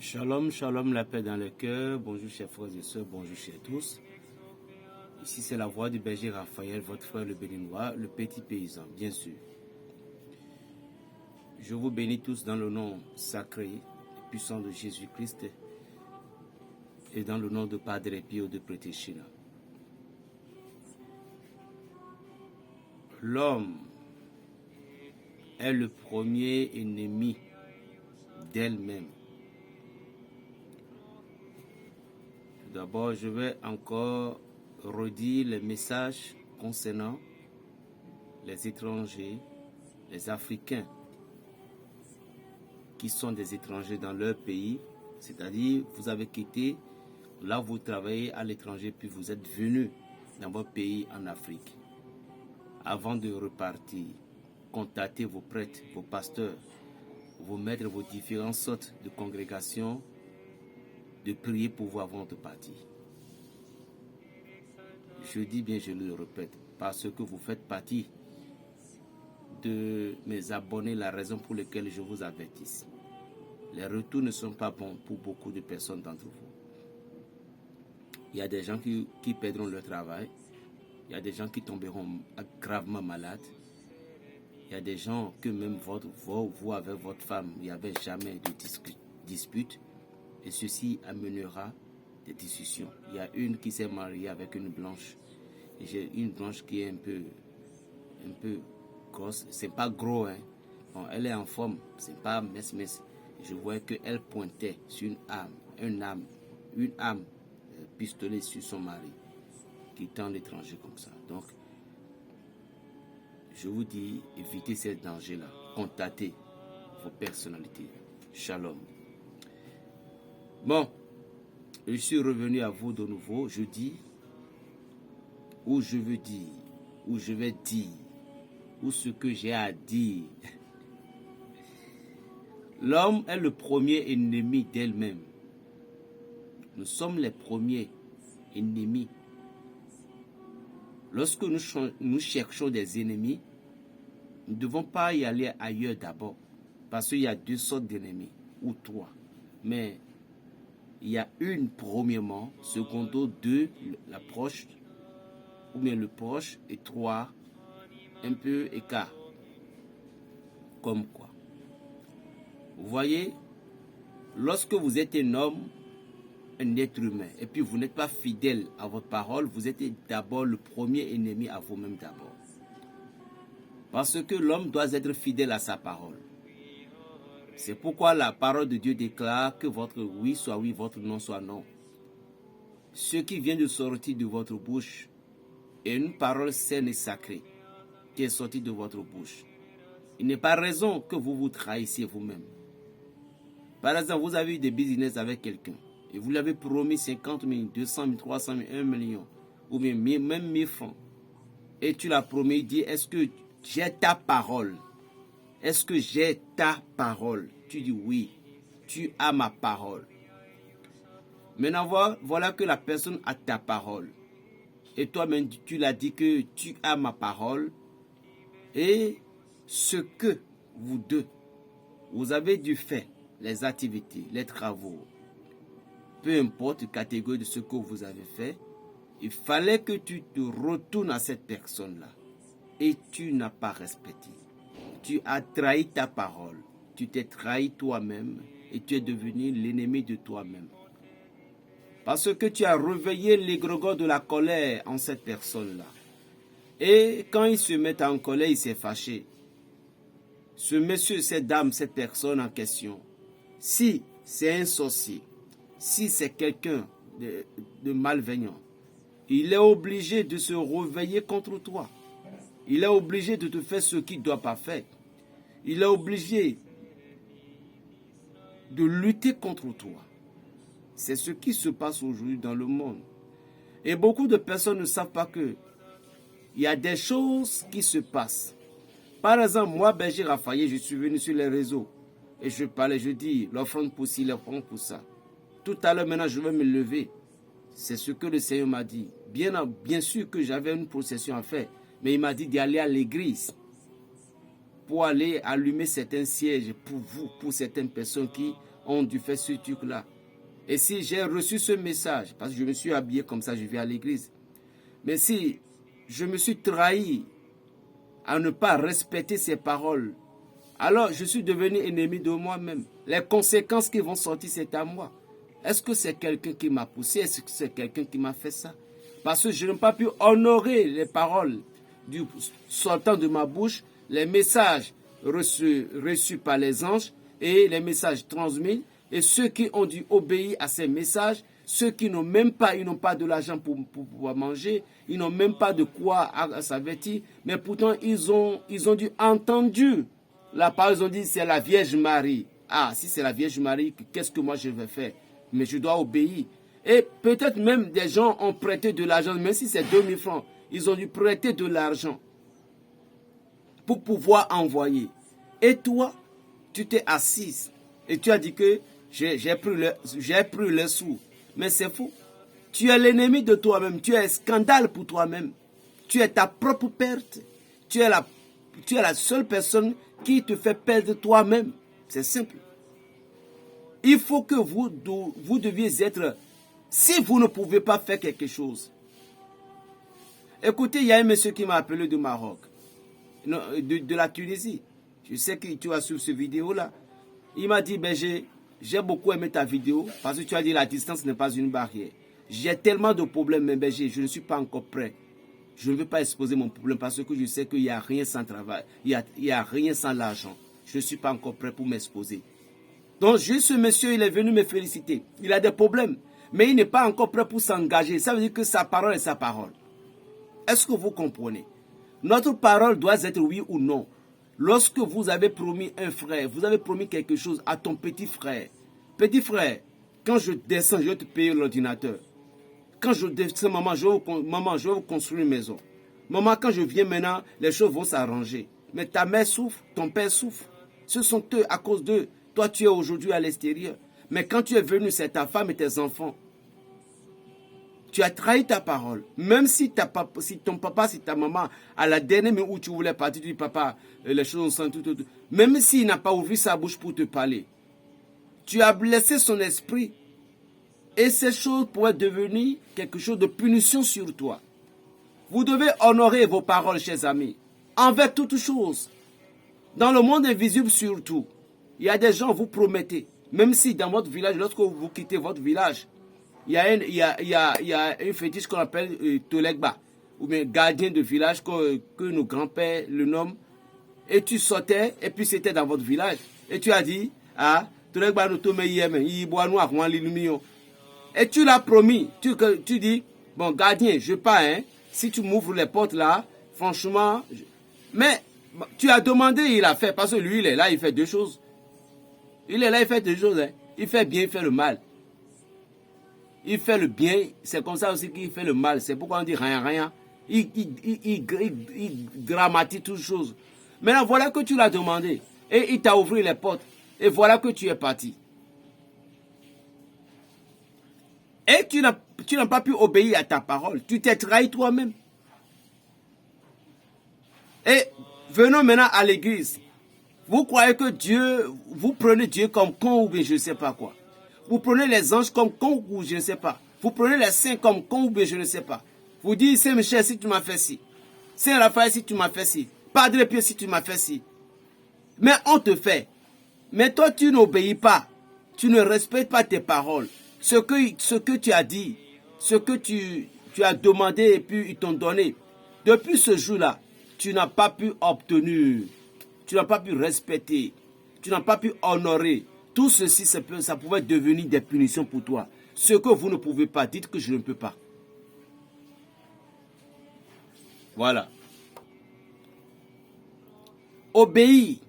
Shalom, shalom, la paix dans le cœur. Bonjour chers frères et sœurs, bonjour chers tous. Ici c'est la voix du berger Raphaël, votre frère le béninois, le petit paysan, bien sûr. Je vous bénis tous dans le nom sacré et puissant de Jésus-Christ et dans le nom de Padre Pio de Prétechina. L'homme est le premier ennemi d'elle-même. D'abord, je vais encore redire les messages concernant les étrangers, les Africains qui sont des étrangers dans leur pays, c'est-à-dire vous avez quitté, là vous travaillez à l'étranger, puis vous êtes venu dans votre pays en Afrique. Avant de repartir, contactez vos prêtres, vos pasteurs, vos maîtres, vos différentes sortes de congrégations, de prier pour vous avant de partir. Je dis bien, je le répète, parce que vous faites partie de mes abonnés, la raison pour laquelle je vous avertis. Les retours ne sont pas bons pour beaucoup de personnes d'entre vous. Il y a des gens qui perdront leur travail, il y a des gens qui tomberont gravement malades, il y a des gens que même vous avec votre femme, il n'y avait jamais de dispute. Et ceci amènera des discussions. Il y a une qui s'est mariée avec une blanche. Et j'ai une blanche qui est un peu grosse. C'est pas gros, hein. Bon, elle est en forme. C'est pas mess. Je voyais qu'elle pointait sur une âme pistolet sur son mari, qui est en étranger comme ça. Donc, je vous dis, évitez ces dangers-là. Contactez vos personnalités. Shalom. Bon, je suis revenu à vous de nouveau. Je dis, ou je veux dire, ou je vais dire, ou ce que j'ai à dire. L'homme est le premier ennemi d'elle-même. Nous sommes les premiers ennemis. Lorsque nous cherchons des ennemis, nous ne devons pas y aller ailleurs d'abord. Parce qu'il y a deux sortes d'ennemis, ou trois. Mais il y a une premièrement, secondo deux, l'approche, ou bien le proche, et trois, un peu écart. Comme quoi. Vous voyez, lorsque vous êtes un homme, un être humain, et puis vous n'êtes pas fidèle à votre parole, vous êtes d'abord le premier ennemi à vous-même d'abord. Parce que l'homme doit être fidèle à sa parole. C'est pourquoi la parole de Dieu déclare que votre oui soit oui, votre non soit non. Ce qui vient de sortir de votre bouche est une parole saine et sacrée qui est sortie de votre bouche. Il n'est pas raison que vous vous trahissiez vous-même. Par exemple, vous avez eu des business avec quelqu'un et vous lui avez promis 50 000, 200 000, 300 000, 1 million ou bien même 1000 francs. Et tu l'as promis, il dit, est-ce que j'ai ta parole? Est-ce que j'ai ta parole? Tu dis oui, tu as ma parole. Maintenant, voilà que la personne a ta parole. Et toi-même, tu l'as dit que tu as ma parole. Et ce que vous deux, vous avez dû faire, les activités, les travaux, peu importe la catégorie de ce que vous avez fait, il fallait que tu te retournes à cette personne-là. Et tu n'as pas respecté. Tu as trahi ta parole. Tu t'es trahi toi-même et tu es devenu l'ennemi de toi-même. Parce que tu as réveillé l'égrégore de la colère en cette personne-là. Et quand il se met en colère, il s'est fâché. Ce monsieur, cette dame, cette personne en question, si c'est un sorcier, si c'est quelqu'un de malveillant, il est obligé de se réveiller contre toi. Il est obligé de te faire ce qu'il ne doit pas faire. Il est obligé de lutter contre toi. C'est ce qui se passe aujourd'hui dans le monde. Et beaucoup de personnes ne savent pas que il y a des choses qui se passent. Par exemple, moi, berger Raphaël, je suis venu sur les réseaux et je parlais, je dis, l'offrande pour ci, l'offrande pour ça. Tout à l'heure, maintenant, je vais me lever. C'est ce que le Seigneur m'a dit. Bien sûr que j'avais une procession à faire, mais il m'a dit d'y aller à l'église pour aller allumer certains sièges pour vous, pour certaines personnes qui ont dû faire ce truc-là. Et si j'ai reçu ce message, parce que je me suis habillé comme ça, je vais à l'église. Mais si je me suis trahi à ne pas respecter ces paroles, alors je suis devenu ennemi de moi-même. Les conséquences qui vont sortir, c'est à moi. Est-ce que c'est quelqu'un qui m'a poussé? Est-ce que c'est quelqu'un qui m'a fait ça? Parce que je n'ai pas pu honorer les paroles sortant de ma bouche, les messages reçus par les anges et les messages transmis. Et ceux qui ont dû obéir à ces messages, ceux qui n'ont même pas, ils n'ont pas de l'argent pour pouvoir manger, ils n'ont même pas de quoi s'avertir, mais pourtant ils ont dû entendre la parole, ils ont dit c'est la Vierge Marie. Ah, si c'est la Vierge Marie, qu'est-ce que moi je vais faire? Mais je dois obéir. Et peut-être même des gens ont prêté de l'argent, même si c'est 2000 francs, ils ont dû prêter de l'argent pour pouvoir envoyer. Et toi, tu t'es assise et tu as dit que j'ai pris le sous. Mais c'est faux. Tu es l'ennemi de toi-même. Tu es un scandale pour toi-même. Tu es ta propre perte. Tu es la seule personne qui te fait perdre toi-même. C'est simple. Il faut que vous deviez être... Si vous ne pouvez pas faire quelque chose. Écoutez, il y a un monsieur qui m'a appelé du Maroc. Non, de la Tunisie. Je sais que tu as suivi cette vidéo-là. Il m'a dit, ben j'ai beaucoup aimé ta vidéo parce que tu as dit la distance n'est pas une barrière. J'ai tellement de problèmes, mais ben, je ne suis pas encore prêt. Je ne veux pas exposer mon problème parce que je sais qu'il n'y a rien sans travail. Il n'y a rien sans l'argent. Je ne suis pas encore prêt pour m'exposer. Donc, ce monsieur, il est venu me féliciter. Il a des problèmes, mais il n'est pas encore prêt pour s'engager. Ça veut dire que sa parole est sa parole. Est-ce que vous comprenez? Notre parole doit être oui ou non. Lorsque vous avez promis un frère, vous avez promis quelque chose à ton petit frère. Petit frère, quand je descends, je vais te payer l'ordinateur. Quand je descends, maman, je vais vous construire une maison. Maman, quand je viens maintenant, les choses vont s'arranger. Mais ta mère souffre, ton père souffre. Ce sont eux, à cause d'eux. Toi, tu es aujourd'hui à l'extérieur. Mais quand tu es venu, c'est ta femme et tes enfants. Tu as trahi ta parole. Même si ton papa, si ta maman, à la dernière minute où tu voulais partir, tu dis, papa, les choses sont tout. Même s'il n'a pas ouvert sa bouche pour te parler, tu as blessé son esprit. Et ces choses pourraient devenir quelque chose de punition sur toi. Vous devez honorer vos paroles, chers amis, envers toutes choses. Dans le monde invisible surtout, il y a des gens, vous promettez, même si dans votre village, lorsque vous quittez votre village, il y a une fétiche qu'on appelle Tolegba, ou bien gardien de village que nos grands-pères le nomment. Et tu sortais, et puis c'était dans votre village. Et tu as dit, ah, Tolegba nous tombe hier, il boit noir, et tu l'as promis. Tu dis, bon, gardien, je pars, hein. Si tu m'ouvres les portes là, franchement. Mais tu as demandé, il a fait. Parce que lui, il est là, il fait deux choses. Il est là, il fait deux choses. Hein. Il fait bien, il fait le mal. Il fait le bien, c'est comme ça aussi qu'il fait le mal. C'est pourquoi on dit rien. Il dramatise toutes choses. Maintenant, voilà que tu l'as demandé. Et il t'a ouvert les portes. Et voilà que tu es parti. Et tu n'as pas pu obéir à ta parole. Tu t'es trahi toi-même. Et venons maintenant à l'église. Vous croyez que Dieu, vous prenez Dieu comme con ou bien je ne sais pas quoi. Vous prenez les anges comme con ou je ne sais pas. Vous prenez les saints comme con ou bien je ne sais pas. Vous dites, Saint Michel, si tu m'as fait ci. Saint Raphaël, si tu m'as fait ci. Padre Pio, si tu m'as fait ci. Mais on te fait. Mais toi, tu n'obéis pas. Tu ne respectes pas tes paroles. Ce que tu as dit, ce que tu as demandé et puis ils t'ont donné. Depuis ce jour-là, tu n'as pas pu obtenir. Tu n'as pas pu respecter. Tu n'as pas pu honorer. Tout ceci, ça pouvait devenir des punitions pour toi. Ce que vous ne pouvez pas, dites que je ne peux pas. Voilà. Obéis.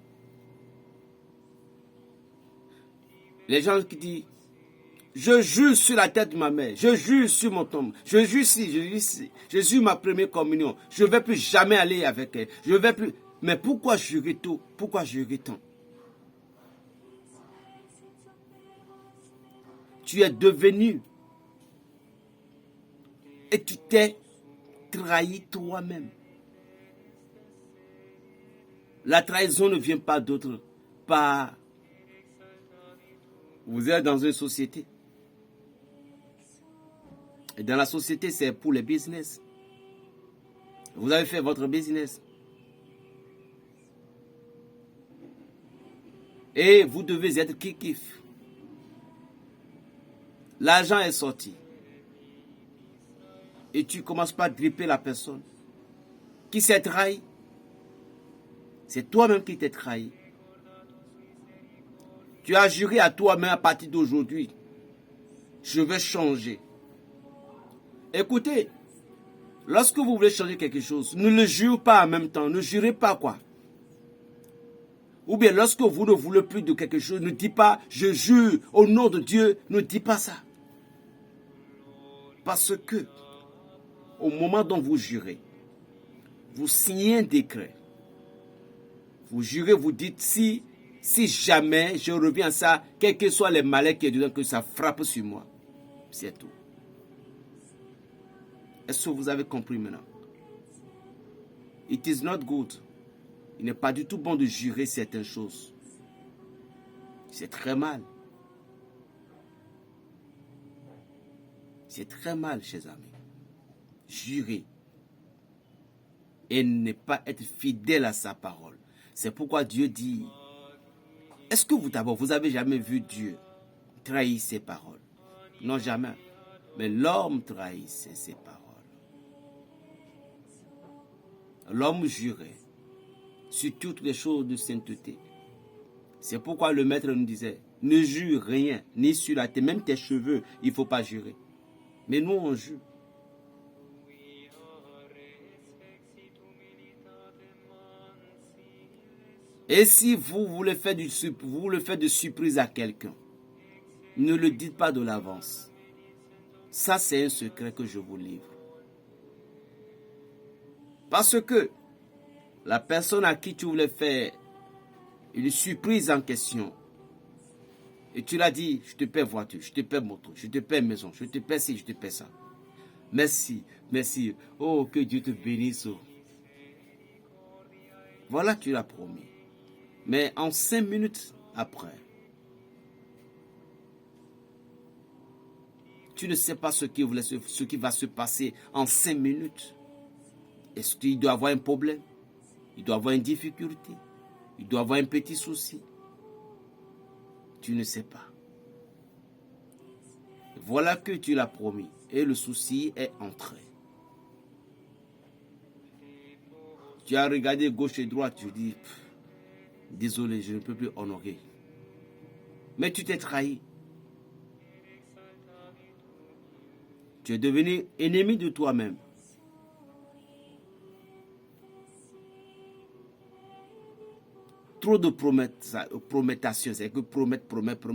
Les gens qui disent, je jure sur la tête de ma mère, je jure sur mon tombe, je jure si, je jure ma première communion, je ne vais plus jamais aller avec elle, je vais plus... Mais pourquoi jurer tout? Pourquoi jurer tant? Tu es devenu et tu t'es trahi toi-même. La trahison ne vient pas d'autre part. Vous êtes dans une société. Et dans la société, c'est pour les business. Vous avez fait votre business. Et vous devez être kiff. L'argent est sorti. Et tu commences pas à gripper la personne. Qui s'est trahi? C'est toi-même qui t'es trahi. Tu as juré à toi-même à partir d'aujourd'hui. Je vais changer. Écoutez, lorsque vous voulez changer quelque chose, ne le jurez pas en même temps. Ne jurez pas quoi. Ou bien lorsque vous ne voulez plus de quelque chose, ne dites pas je jure au nom de Dieu. Ne dites pas ça. Parce que au moment dont vous jurez, vous signez un décret. Vous jurez, vous dites si jamais je reviens à ça, quels que soient les malheurs qui est dedans, que ça frappe sur moi. C'est tout. Est-ce que vous avez compris maintenant? It is not good. Il n'est pas du tout bon de jurer certaines choses. C'est très mal. C'est très mal, chers amis. Jurer. Et ne pas être fidèle à sa parole. C'est pourquoi Dieu dit, est-ce que vous avez jamais vu Dieu trahir ses paroles? Non, jamais. Mais l'homme trahissait ses paroles. L'homme jurait sur toutes les choses de sainteté. C'est pourquoi le maître nous disait, ne jure rien, ni sur la tête, même tes cheveux, il ne faut pas jurer. Mais nous, on jure. Et si vous voulez faire de surprise à quelqu'un, ne le dites pas de l'avance. Ça, c'est un secret que je vous livre. Parce que la personne à qui tu voulais faire une surprise en question, et tu l'as dit, je te paie voiture, je te paie moto, je te paie maison, je te paie ci, je te paie ça. Merci, merci. Oh, que Dieu te bénisse. Voilà, tu l'as promis. Mais en 5 minutes après, tu ne sais pas ce qui va se passer en 5 minutes. Est-ce qu'il doit avoir un problème? Il doit avoir une difficulté? Il doit avoir un petit souci? Tu ne sais pas. Voilà que tu l'as promis. Et le souci est entré. Tu as regardé gauche et droite. Tu dis, désolé, je ne peux plus honorer. Mais tu t'es trahi. Tu es devenu ennemi de toi-même. Trop de promettation, c'est que promet,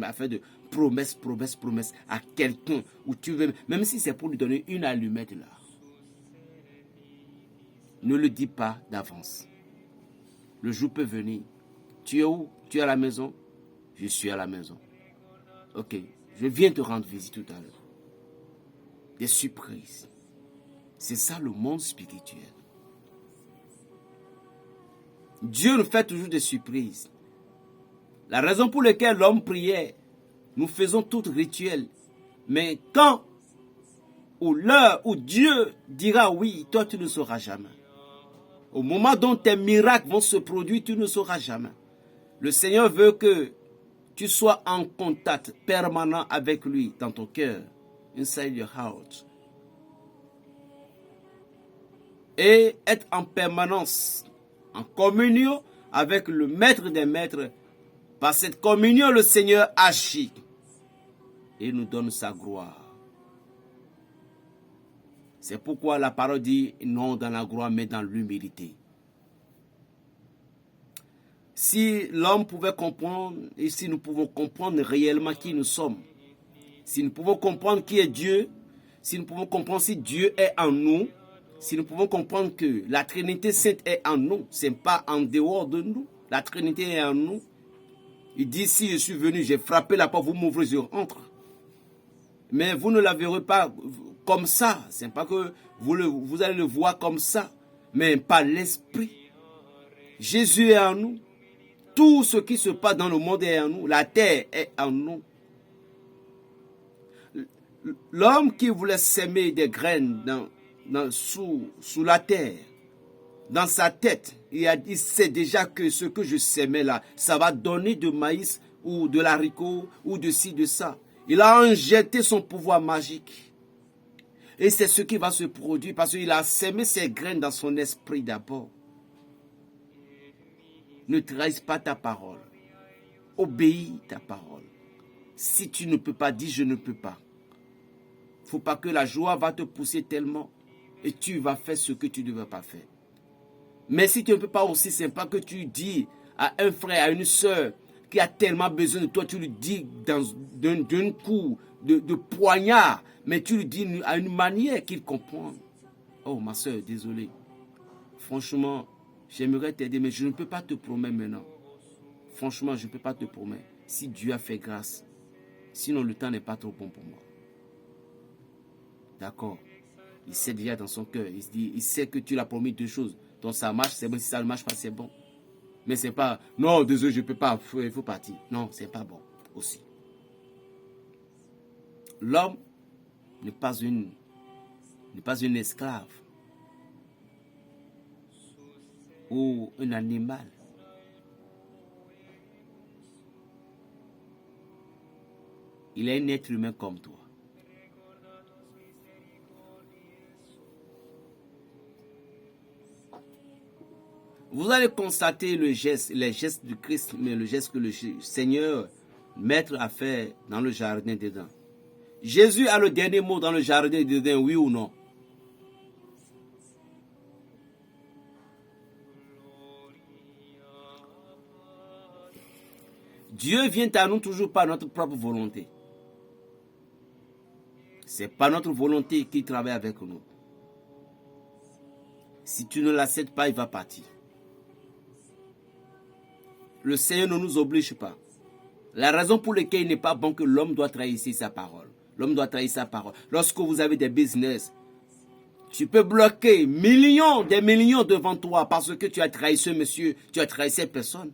afin de promesse à quelqu'un où tu veux, même si c'est pour lui donner une allumette là. Ne le dis pas d'avance. Le jour peut venir. Tu es où? Tu es à la maison? Je suis à la maison. Ok, je viens te rendre visite tout à l'heure. Des surprises. C'est ça le monde spirituel. Dieu nous fait toujours des surprises. La raison pour laquelle l'homme priait, nous faisons tout rituel. Mais quand, ou l'heure où Dieu dira oui, toi tu ne sauras jamais. Au moment dont tes miracles vont se produire, tu ne sauras jamais. Le Seigneur veut que tu sois en contact permanent avec lui dans ton cœur. Inside your heart. Et être en permanence en communion avec le maître des maîtres. Par cette communion, le Seigneur agit et nous donne sa gloire. C'est pourquoi la parole dit non dans la gloire mais dans l'humilité. Si l'homme pouvait comprendre et si nous pouvons comprendre réellement qui nous sommes, si nous pouvons comprendre qui est Dieu, si nous pouvons comprendre si Dieu est en nous, si nous pouvons comprendre que la Trinité Sainte est en nous, ce n'est pas en dehors de nous, la Trinité est en nous. Il dit, si je suis venu, j'ai frappé la porte, vous m'ouvrez, je rentre. Mais vous ne la verrez pas comme ça, ce n'est pas que vous allez le voir comme ça, mais par l'esprit. Jésus est en nous. Tout ce qui se passe dans le monde est en nous. La terre est en nous. L'homme qui voulait s'aimer des graines sous la terre, dans sa tête, il sait déjà que ce que je sèmais là, ça va donner de maïs ou de l'haricot ou de ci, de ça. Il a injecté son pouvoir magique. Et c'est ce qui va se produire parce qu'il a sémé ses graines dans son esprit d'abord. Ne trahisse pas ta parole. Obéis ta parole. Si tu ne peux pas, dis je ne peux pas. Il ne faut pas que la joie va te pousser tellement et tu vas faire ce que tu ne devais pas faire. Mais si tu ne peux pas aussi, c'est pas que tu dis à un frère, à une soeur qui a tellement besoin de toi, tu lui dis d'un coup de poignard, mais tu lui dis à une manière qu'il comprend. Oh ma soeur, désolé. Franchement, j'aimerais t'aider, mais je ne peux pas te promettre maintenant. Franchement, je ne peux pas te promettre. Si Dieu a fait grâce, sinon le temps n'est pas trop bon pour moi. D'accord? Il sait déjà dans son cœur, il sait que tu l'as promis 2 choses. Donc ça marche, c'est bon. Si ça ne marche pas, c'est bon. Mais c'est pas, non, désolé, je ne peux pas, il faut partir. Non, c'est pas bon aussi. L'homme n'est pas une esclave ou un animal. Il est un être humain comme toi. Vous allez constater les gestes du Christ, mais le geste que le Seigneur, Maître, a fait dans le jardin d'Éden. Jésus a le dernier mot dans le jardin d'Éden, oui ou non? Dieu vient à nous toujours par notre propre volonté. Ce n'est pas notre volonté qui travaille avec nous. Si tu ne l'acceptes pas, il va partir. Le Seigneur ne nous oblige pas. La raison pour laquelle il n'est pas bon que l'homme doit trahir sa parole. L'homme doit trahir sa parole. Lorsque vous avez des business, tu peux bloquer des millions devant toi parce que tu as trahi ce monsieur, tu as trahi cette personne.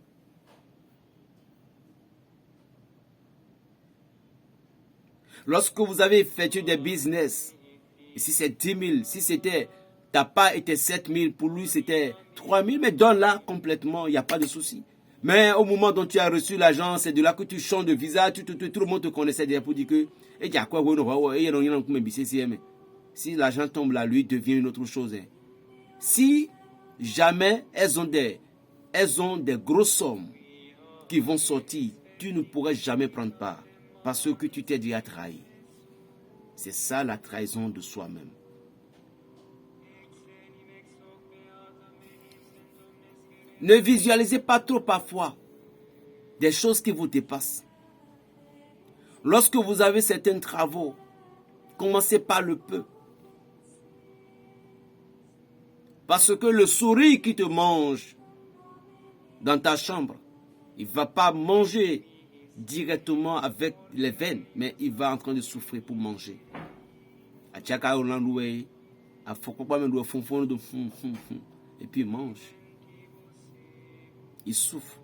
Lorsque vous avez effectué des business, si c'est 10 000, si c'était, ta part était 7 000, pour lui c'était 3 000, mais donne-la complètement, il n'y a pas de souci. Mais au moment dont tu as reçu l'argent, c'est de là que tu changes de visage, tout le monde te connaissait déjà pour dire que, si l'argent tombe là, lui devient une autre chose. Si jamais elles ont des grosses sommes qui vont sortir, tu ne pourrais jamais prendre part. Parce que tu t'es déjà trahi. C'est ça la trahison de soi-même. Ne visualisez pas trop parfois des choses qui vous dépassent. Lorsque vous avez certains travaux, commencez par le peu. Parce que le souris qui te mange dans ta chambre, il ne va pas manger directement avec les veines, mais il va en train de souffrir pour manger. Et puis il mange. Il souffre.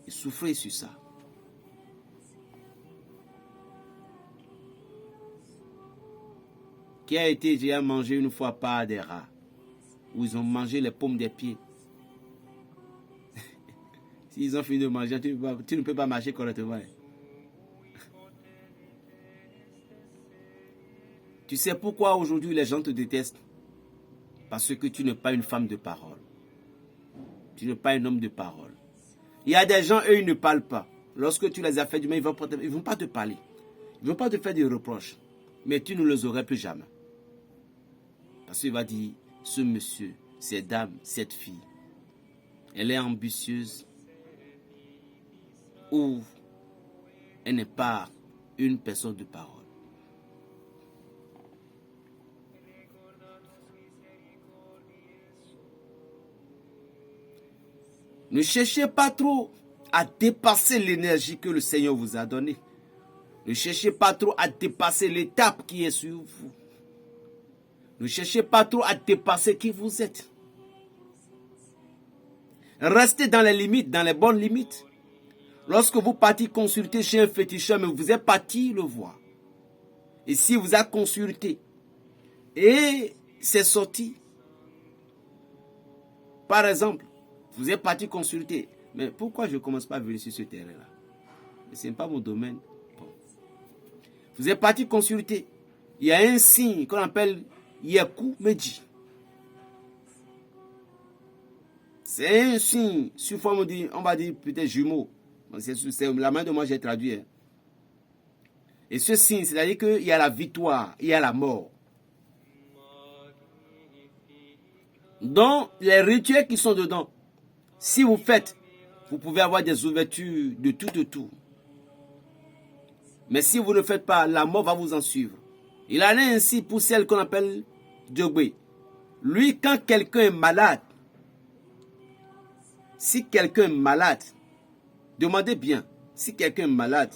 Il souffrait sur ça. Qui a été déjà mangé une fois par des rats, où ils ont mangé les paumes des pieds. S'ils ont fini de manger, tu ne peux pas marcher correctement. Tu sais pourquoi aujourd'hui les gens te détestent? Parce que tu n'es pas une femme de parole. Tu n'es pas un homme de parole. Il y a des gens, eux, ils ne parlent pas. Lorsque tu les as fait du mal, ils ne vont pas te parler. Ils ne vont pas te faire des reproches. Mais tu ne les aurais plus jamais. Parce qu'il va dire, ce monsieur, cette dame, cette fille, elle est ambitieuse ou elle n'est pas une personne de parole. Ne cherchez pas trop à dépasser l'énergie que le Seigneur vous a donnée. Ne cherchez pas trop à dépasser l'étape qui est sur vous. Ne cherchez pas trop à dépasser qui vous êtes. Restez dans les limites, dans les bonnes limites. Lorsque vous partez consulter chez un féticheur, mais vous êtes parti le voir. Et si vous avez consulté et c'est sorti, par exemple, vous êtes parti consulter, mais pourquoi je ne commence pas à venir sur ce terrain-là? Ce n'est pas mon domaine. Bon. Vous êtes parti consulter, il y a un signe qu'on appelle Yaku Meji. C'est un signe sous forme de, on va dire peut-être jumeau. C'est la main de moi j'ai traduit. Hein. Et ce signe, c'est-à-dire qu'il y a la victoire, il y a la mort. Donc, les rituels qui sont dedans, si vous faites, vous pouvez avoir des ouvertures de tout. Mais si vous ne faites pas, la mort va vous en suivre. Il en est ainsi pour celle qu'on appelle Djogbe. Lui, quand quelqu'un est malade, si quelqu'un est malade, demandez bien, si quelqu'un est malade,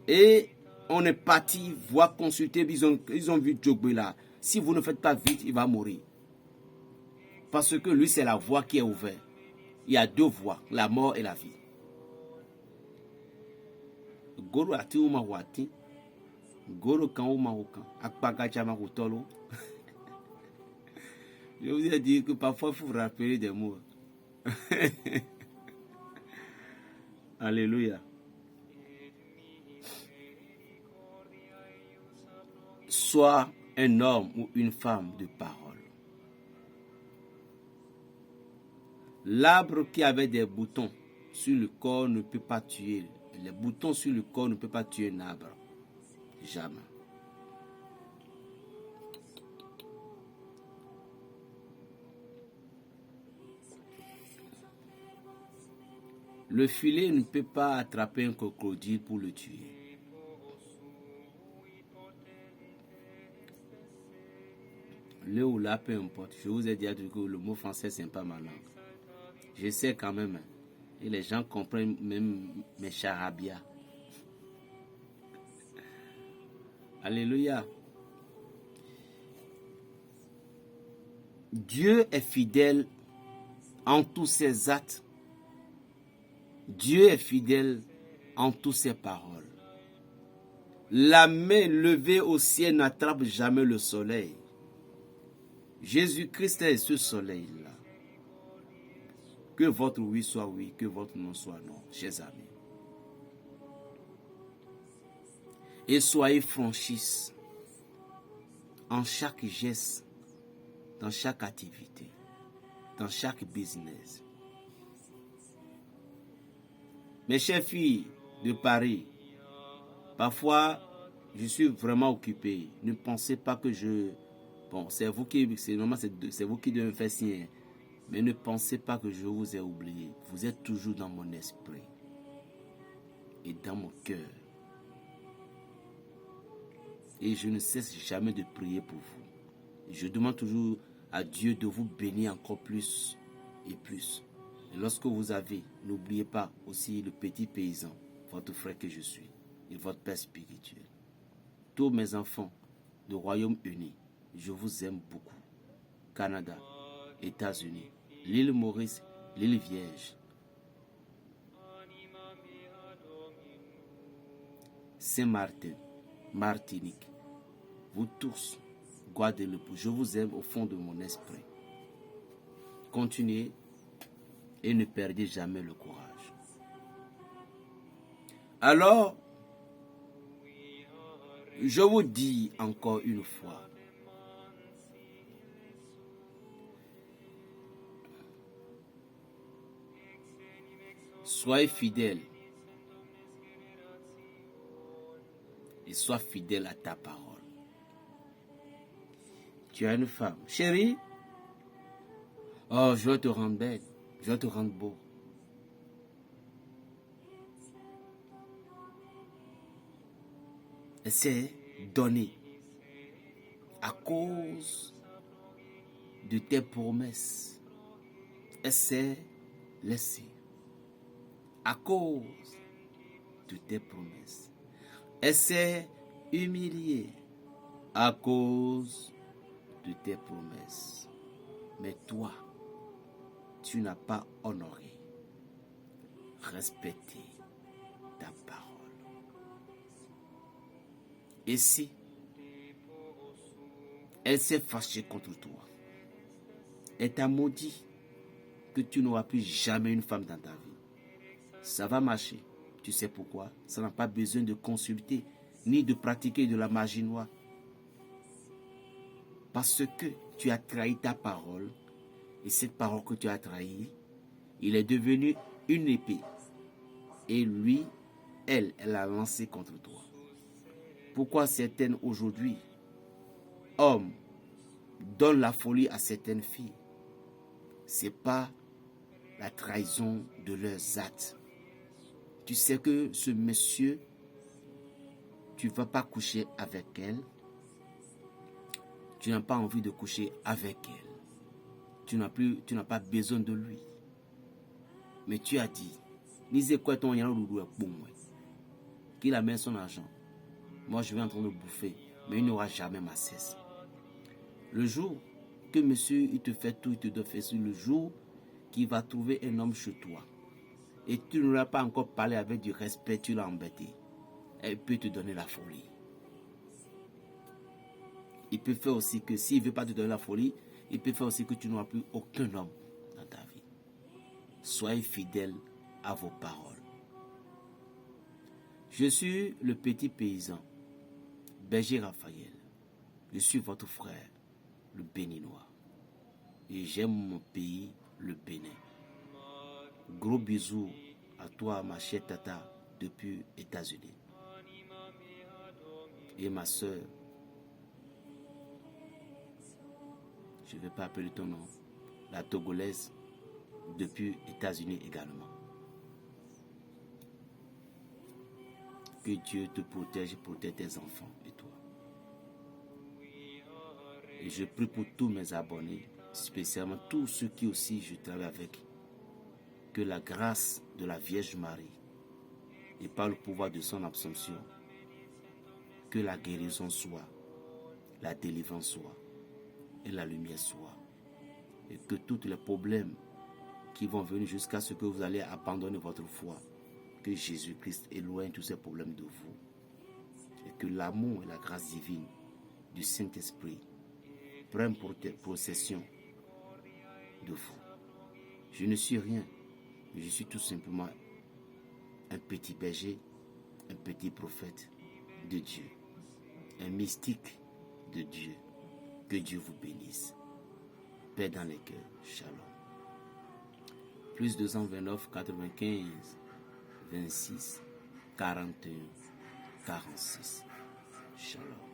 et on est parti voir consulter, ils ont vu Djogbe là. Si vous ne faites pas vite, il va mourir. Parce que lui, c'est la voie qui est ouverte. Il y a deux voies, la mort et la vie. Goro ati uma wati, goro kan uma okan, akpaga chama kutolo. Je vous ai dit que parfois il faut vous rappeler des mots. Alléluia. Sois un homme ou une femme de parole. L'arbre qui avait des boutons sur le corps ne peut pas tuer. Les boutons sur le corps ne peuvent pas tuer un arbre. Jamais. Le filet ne peut pas attraper un crocodile pour le tuer. Le ou là, peu importe. Je vous ai dit que le mot français, c'est pas ma langue. Je sais quand même. Et les gens comprennent même mes charabias. Alléluia. Dieu est fidèle en tous ses actes. Dieu est fidèle en toutes ses paroles. La main levée au ciel n'attrape jamais le soleil. Jésus-Christ est ce soleil-là. Que votre oui soit oui, que votre non soit non, chers amis. Et soyez franchis en chaque geste, dans chaque activité, dans chaque business. Mes chères filles de Paris, parfois je suis vraiment occupé. Ne pensez pas que je... Bon, c'est vous qui devez me faire signe. Mais ne pensez pas que je vous ai oublié. Vous êtes toujours dans mon esprit et dans mon cœur. Et je ne cesse jamais de prier pour vous. Et je demande toujours à Dieu de vous bénir encore plus et plus. Et lorsque vous avez, n'oubliez pas aussi le petit paysan, votre frère que je suis, et votre père spirituel. Tous mes enfants du Royaume-Uni, je vous aime beaucoup. Canada, États-Unis, l'île Maurice, l'île Vierge, Saint-Martin, Martinique, vous tous, Guadeloupe, je vous aime au fond de mon esprit. Continuez et ne perdez jamais le courage. Alors, je vous dis encore une fois, soyez fidèles et sois fidèle à ta parole. Tu as une femme, chérie, oh, je vais te rendre belle, je vais te rendre beau. Et c'est donné à cause de tes promesses. Et c'est laissé à cause de tes promesses. Et c'est humilié à cause de tes promesses. Mais toi, tu n'as pas honoré, respecté ta parole. Et si elle s'est fâchée contre toi, elle t'a maudit que tu n'auras plus jamais une femme dans ta vie, ça va marcher. Tu sais pourquoi? Ça n'a pas besoin de consulter ni de pratiquer de la magie noire. Parce que tu as trahi ta parole, et cette parole que tu as trahie, il est devenu une épée. Et lui, elle l'a lancée contre toi. Pourquoi certaines aujourd'hui, hommes, donnent la folie à certaines filles? Ce n'est pas la trahison de leurs actes. Tu sais que ce monsieur, tu ne vas pas coucher avec elle. Tu n'as pas envie de coucher avec elle. Tu n'as pas besoin de lui. Mais tu as dit, qu'il amène son argent. Moi, je vais en train de bouffer, mais il n'aura jamais ma cesse. Le jour que monsieur, il te fait tout, il te doit faire sur le jour qu'il va trouver un homme chez toi, et tu ne l'as pas encore parlé avec du respect, tu l'as embêté, elle peut te donner la folie. Il peut faire aussi que s'il ne veut pas te donner la folie, il peut faire aussi que tu n'auras plus aucun homme dans ta vie. Soyez fidèles à vos paroles. Je suis le petit paysan, Berger Raphaël. Je suis votre frère, le Béninois. Et j'aime mon pays, le Bénin. Gros bisous à toi, ma chère tata, depuis États-Unis. Et ma soeur, je ne vais pas appeler ton nom, la Togolaise, depuis États-Unis également. Que Dieu te protège et protège tes enfants et toi. Et je prie pour tous mes abonnés, spécialement tous ceux qui aussi je travaille avec, que la grâce de la Vierge Marie et par le pouvoir de son Assomption, que la guérison soit, la délivrance soit et la lumière soit. Et que tous les problèmes qui vont venir jusqu'à ce que vous allez abandonner votre foi, que Jésus-Christ éloigne tous ces problèmes de vous. Et que l'amour et la grâce divine du Saint-Esprit prennent possession de vous. Je ne suis rien, mais je suis tout simplement un petit berger, un petit prophète de Dieu, un mystique de Dieu. Que Dieu vous bénisse. Paix dans les cœurs. Shalom. Plus 229 95 26 41 46. Shalom.